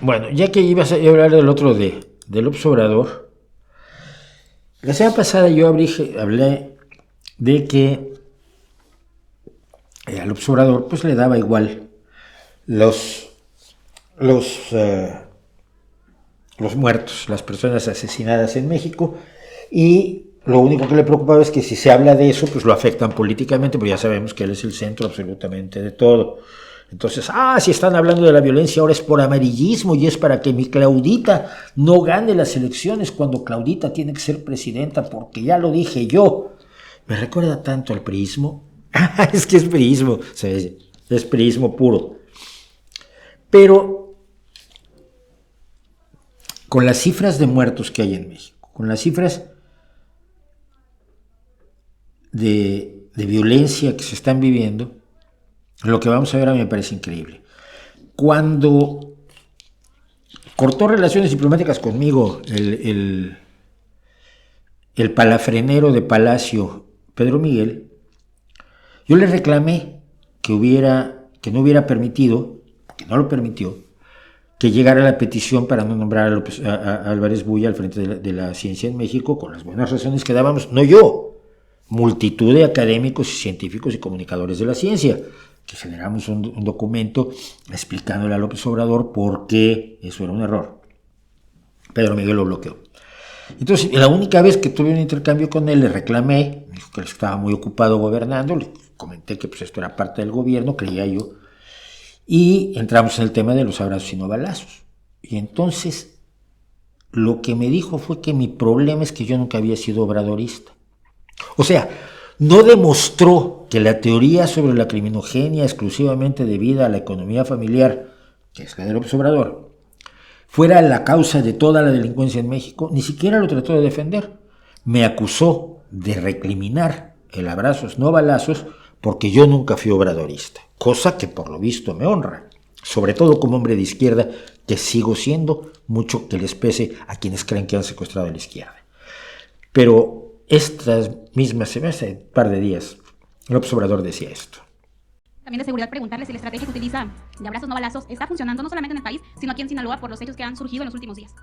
Bueno, ya que ibas a hablar del otro del Obrador, la semana pasada yo hablé de que al Obrador pues le daba igual los muertos, las personas asesinadas en México, y lo único que le preocupaba es que si se habla de eso, pues lo afectan políticamente, porque ya sabemos que él es el centro absolutamente de todo. Entonces, si están hablando de la violencia ahora es por amarillismo y es para que mi Claudita no gane las elecciones cuando Claudita tiene que ser presidenta, porque ya lo dije yo. Me recuerda tanto al priismo. Es que es priismo, es priismo puro. Pero con las cifras de muertos que hay en México, con las cifras de violencia que se están viviendo, lo que vamos a ver a mí me parece increíble. Cuando cortó relaciones diplomáticas conmigo el palafrenero de Palacio, Pedro Miguel, yo le reclamé que no hubiera permitido, que no lo permitió, que llegara la petición para no nombrar a Álvarez Bulla al frente de la ciencia en México, con las buenas razones que dábamos, no yo, multitud de académicos y científicos y comunicadores de la ciencia, que generamos un documento explicándole a López Obrador por qué eso era un error. Pedro Miguel lo bloqueó. Entonces, la única vez que tuve un intercambio con él, le reclamé, me dijo que él estaba muy ocupado gobernando, le comenté que pues esto era parte del gobierno, creía yo, y entramos en el tema de los abrazos y no balazos. Y entonces, lo que me dijo fue que mi problema es que yo nunca había sido obradorista. O sea, no demostró que la teoría sobre la criminogenia exclusivamente debida a la economía familiar, que es la del Obrador, fuera la causa de toda la delincuencia en México, ni siquiera lo trató de defender. Me acusó de recriminar el abrazos no balazos porque yo nunca fui obradorista, cosa que por lo visto me honra, sobre todo como hombre de izquierda, que sigo siendo, mucho que les pese a quienes creen que han secuestrado a la izquierda. Pero estas mismas, hace un par de días, López Obrador decía esto. También de seguridad, preguntarle si la estrategia que utiliza de abrazos no balazos está funcionando no solamente en el país, sino aquí en Sinaloa por los hechos que han surgido en los últimos días.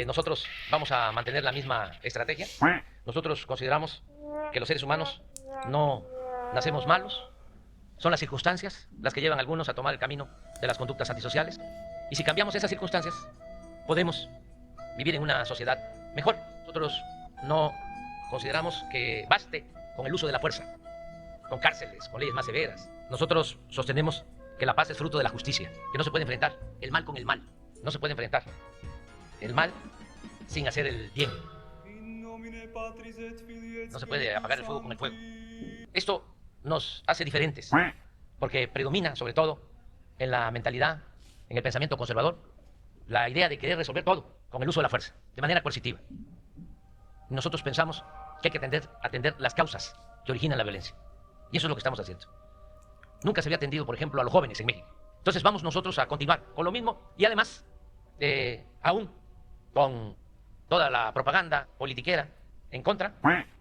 Nosotros vamos a mantener la misma estrategia. Nosotros consideramos que los seres humanos no nacemos malos. Son las circunstancias las que llevan a algunos a tomar el camino de las conductas antisociales. Y si cambiamos esas circunstancias, podemos vivir en una sociedad mejor. Nosotros no consideramos que baste con el uso de la fuerza, con cárceles, con leyes más severas. Nosotros sostenemos que la paz es fruto de la justicia, que no se puede enfrentar el mal con el mal. No se puede enfrentar el mal sin hacer el bien. No se puede apagar el fuego con el fuego. Esto nos hace diferentes, porque predomina, sobre todo, en la mentalidad, en el pensamiento conservador, la idea de querer resolver todo con el uso de la fuerza, de manera coercitiva. Nosotros pensamos que hay que atender las causas que originan la violencia. Y eso es lo que estamos haciendo. Nunca se había atendido, por ejemplo, a los jóvenes en México. Entonces vamos nosotros a continuar con lo mismo y además, aún con toda la propaganda politiquera en contra,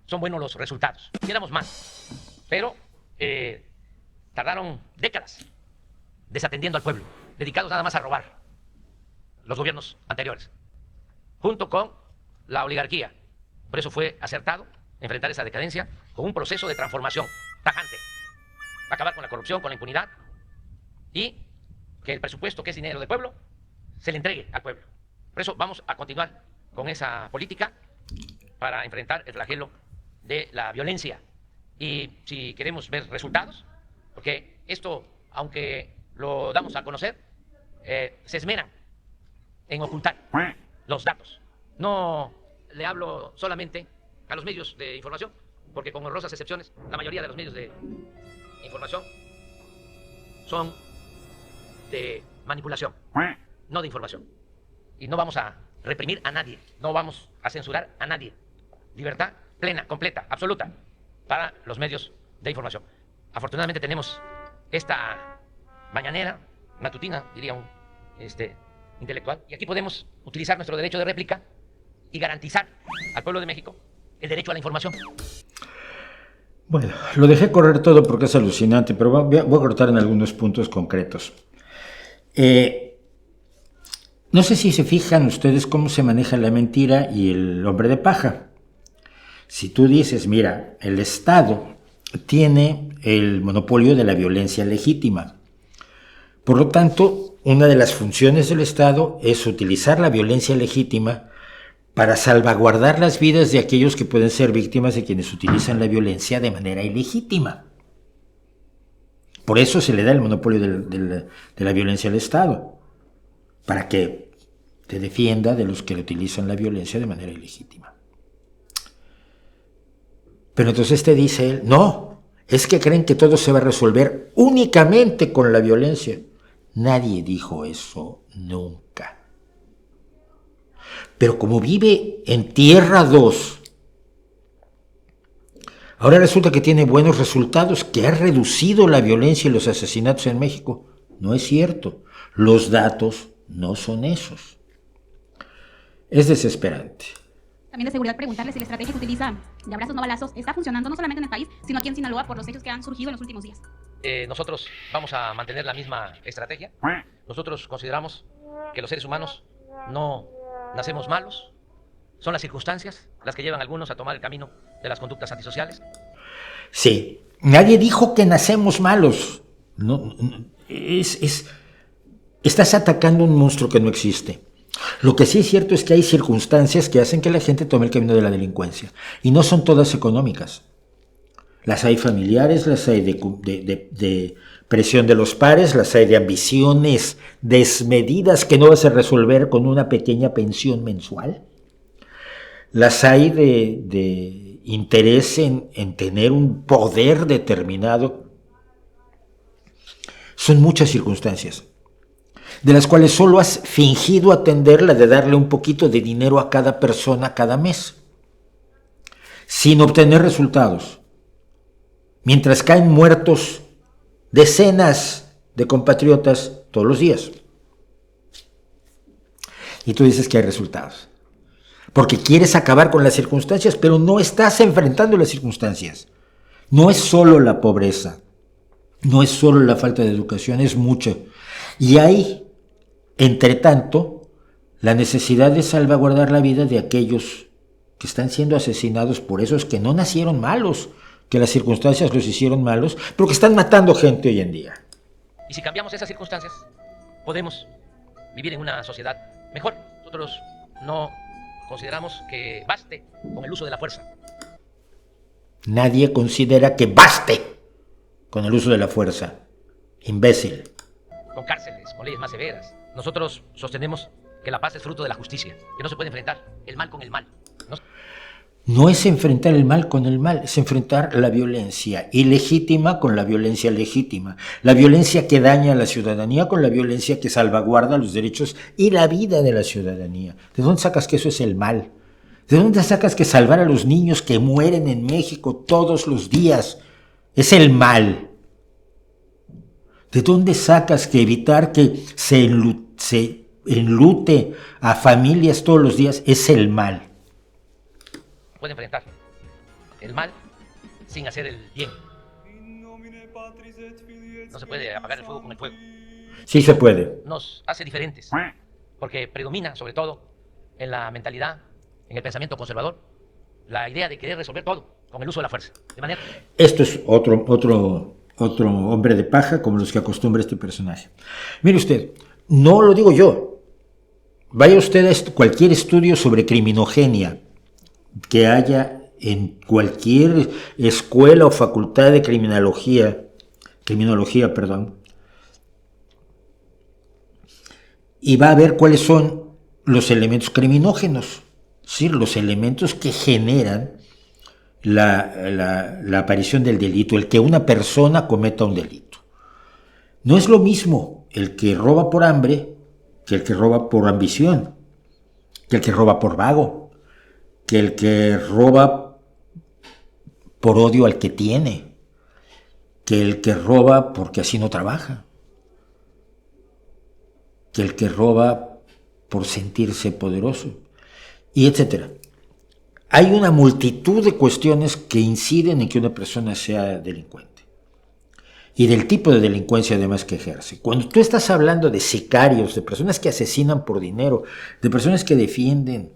son buenos los resultados. Quisiéramos más, pero tardaron décadas desatendiendo al pueblo, dedicados nada más a robar los gobiernos anteriores, junto con la oligarquía. Por eso fue acertado enfrentar esa decadencia con un proceso de transformación tajante, acabar con la corrupción, con la impunidad y que el presupuesto, que es dinero del pueblo, se le entregue al pueblo. Por eso vamos a continuar con esa política para enfrentar el flagelo de la violencia. Y si queremos ver resultados, porque esto, aunque lo damos a conocer, se esmeran en ocultar los datos. No le hablo solamente a los medios de información, porque con honrosas excepciones, la mayoría de los medios de información son de manipulación, no de información. Y no vamos a reprimir a nadie, no vamos a censurar a nadie. Libertad plena, completa, absoluta para los medios de información. Afortunadamente tenemos esta mañanera, matutina, diría un intelectual, y aquí podemos utilizar nuestro derecho de réplica y garantizar al pueblo de México el derecho a la información. Bueno, lo dejé correr todo porque es alucinante, pero voy a cortar en algunos puntos concretos. No sé si se fijan ustedes cómo se maneja la mentira y el hombre de paja. Si tú dices, mira, el Estado tiene el monopolio de la violencia legítima. Por lo tanto, una de las funciones del Estado es utilizar la violencia legítima para salvaguardar las vidas de aquellos que pueden ser víctimas de quienes utilizan la violencia de manera ilegítima. Por eso se le da el monopolio de la violencia al Estado, para que te defienda de los que utilizan la violencia de manera ilegítima. Pero entonces te dice él, no, es que creen que todo se va a resolver únicamente con la violencia. Nadie dijo eso nunca. Pero como vive en Tierra 2, ahora resulta que tiene buenos resultados, que ha reducido la violencia y los asesinatos en México. No es cierto. Los datos no son esos. Es desesperante. También de seguridad preguntarle si la estrategia que utiliza de abrazos no balazos está funcionando no solamente en el país, sino aquí en Sinaloa por los hechos que han surgido en los últimos días. Nosotros vamos a mantener la misma estrategia. Nosotros consideramos que los seres humanos no nacemos malos. Son las circunstancias las que llevan a algunos a tomar el camino de las conductas antisociales. Sí, nadie dijo que nacemos malos. No, estás atacando un monstruo que no existe. Lo que sí es cierto es que hay circunstancias que hacen que la gente tome el camino de la delincuencia. Y no son todas económicas. Las hay familiares, las hay de presión de los pares, las hay de ambiciones desmedidas que no vas a resolver con una pequeña pensión mensual. Las hay de interés en tener un poder determinado. Son muchas circunstancias, de las cuales solo has fingido atender la de darle un poquito de dinero a cada persona cada mes, sin obtener resultados, mientras caen muertos decenas de compatriotas todos los días. Y tú dices que hay resultados, porque quieres acabar con las circunstancias, pero no estás enfrentando las circunstancias. No es solo la pobreza, no es solo la falta de educación, es mucho. Y hay, entre tanto, la necesidad de salvaguardar la vida de aquellos que están siendo asesinados por esos que no nacieron malos, que las circunstancias los hicieron malos, pero que están matando gente hoy en día. Y si cambiamos esas circunstancias, podemos vivir en una sociedad mejor. Nosotros no consideramos que baste con el uso de la fuerza. Nadie considera que baste con el uso de la fuerza. Imbécil. Con cárceles, con leyes más severas. Nosotros sostenemos que la paz es fruto de la justicia, que no se puede enfrentar el mal con el mal. No es enfrentar el mal con el mal, es enfrentar la violencia ilegítima con la violencia legítima. La violencia que daña a la ciudadanía con la violencia que salvaguarda los derechos y la vida de la ciudadanía. ¿De dónde sacas que eso es el mal? ¿De dónde sacas que salvar a los niños que mueren en México todos los días es el mal? ¿De dónde sacas que evitar que se enlute a familias todos los días es el mal? Puede enfrentar el mal sin hacer el bien. No se puede apagar el fuego con el fuego. Sí se puede. Nos hace diferentes, porque predomina sobre todo en la mentalidad, en el pensamiento conservador, la idea de querer resolver todo con el uso de la fuerza. De manera... Esto es otro hombre de paja como los que acostumbra este personaje. Mire usted, no lo digo yo. Vaya usted a cualquier estudio sobre criminogenia que haya en cualquier escuela o facultad de criminología, y va a ver cuáles son los elementos criminógenos, ¿sí? Los elementos que generan la aparición del delito, el que una persona cometa un delito. No es lo mismo el que roba por hambre que el que roba por ambición, que el que roba por vago, que el que roba por odio al que tiene, que el que roba porque así no trabaja, que el que roba por sentirse poderoso, y etcétera. Hay una multitud de cuestiones que inciden en que una persona sea delincuente. y del tipo de delincuencia además que ejerce. Cuando tú estás hablando de sicarios, de personas que asesinan por dinero, de personas que defienden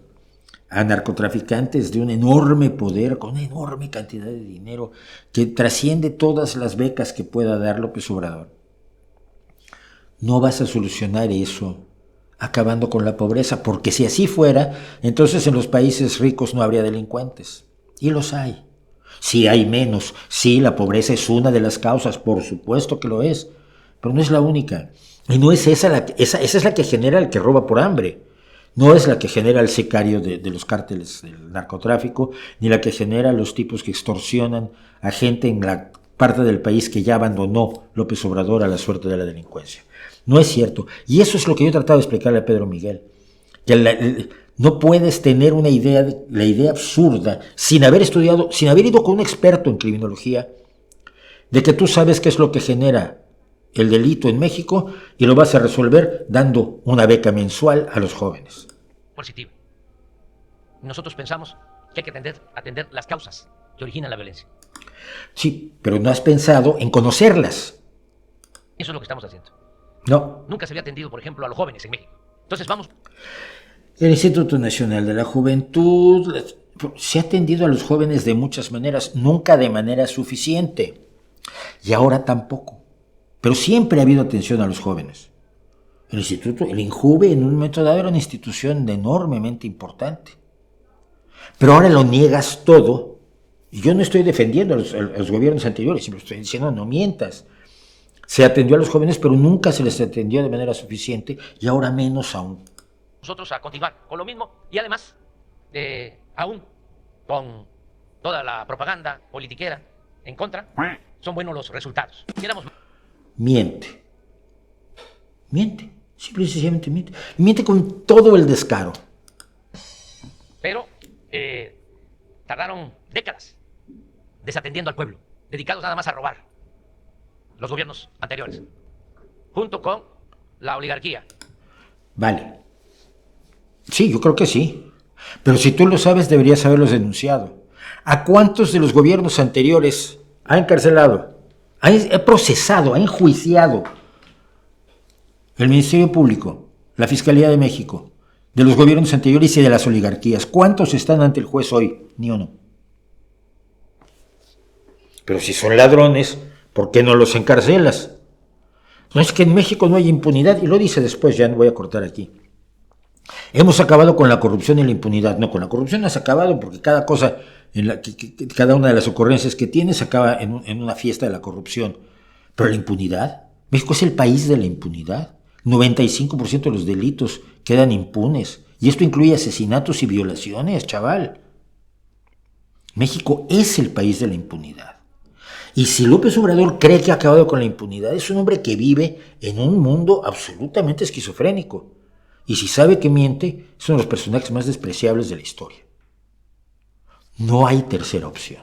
a narcotraficantes de un enorme poder, con una enorme cantidad de dinero, que trasciende todas las becas que pueda dar López Obrador, no vas a solucionar eso acabando con la pobreza, porque si así fuera, entonces en los países ricos no habría delincuentes, y los hay. Sí hay menos, sí, la pobreza es una de las causas, por supuesto que lo es, pero no es la única. Y no es esa esa es la que genera el que roba por hambre. No es la que genera el sicario de los cárteles del narcotráfico, ni la que genera los tipos que extorsionan a gente en la parte del país que ya abandonó López Obrador a la suerte de la delincuencia. No es cierto. Y eso es lo que yo he tratado de explicarle a Pedro Miguel. Que no puedes tener una idea, la idea absurda, sin haber estudiado, sin haber ido con un experto en criminología, de que tú sabes qué es lo que genera el delito en México y lo vas a resolver dando una beca mensual a los jóvenes. Coercitiva. Nosotros pensamos que hay que atender las causas que originan la violencia. Sí, pero no has pensado en conocerlas. Eso es lo que estamos haciendo. No. Nunca se había atendido, por ejemplo, a los jóvenes en México. Entonces vamos. El Instituto Nacional de la Juventud se ha atendido a los jóvenes de muchas maneras, nunca de manera suficiente. Y ahora tampoco. Pero siempre ha habido atención a los jóvenes. El instituto, el INJUVE, en un momento dado era una institución enormemente importante. Pero ahora lo niegas todo. Y yo no estoy defendiendo a los gobiernos anteriores, sino estoy diciendo no mientas. Se atendió a los jóvenes, pero nunca se les atendió de manera suficiente y ahora menos aún. Nosotros a continuar con lo mismo y además, aún con toda la propaganda politiquera en contra, son buenos los resultados. Queramos... Miente, simple y sencillamente miente. Miente con todo el descaro. Pero tardaron décadas desatendiendo al pueblo, dedicados nada más a robar, los gobiernos anteriores, junto con la oligarquía. Vale. Sí, yo creo que sí. Pero si tú lo sabes, deberías haberlos denunciado. ¿A cuántos de los gobiernos anteriores ha encarcelado, ha procesado, ha enjuiciado el Ministerio Público, la Fiscalía de México, de los gobiernos anteriores y de las oligarquías? ¿Cuántos están ante el juez hoy? Ni uno. Pero si son ladrones, ¿por qué no los encarcelas? No es que en México no hay impunidad, y lo dice después, ya no voy a cortar aquí. Hemos acabado con la corrupción y la impunidad. No, con la corrupción no has acabado porque cada cosa, cada una de las ocurrencias que tienes acaba en una fiesta de la corrupción. Pero la impunidad, México es el país de la impunidad. 95% de los delitos quedan impunes. Y esto incluye asesinatos y violaciones, chaval. México es el país de la impunidad. Y si López Obrador cree que ha acabado con la impunidad, es un hombre que vive en un mundo absolutamente esquizofrénico. Y si sabe que miente, es uno de los personajes más despreciables de la historia. No hay tercera opción.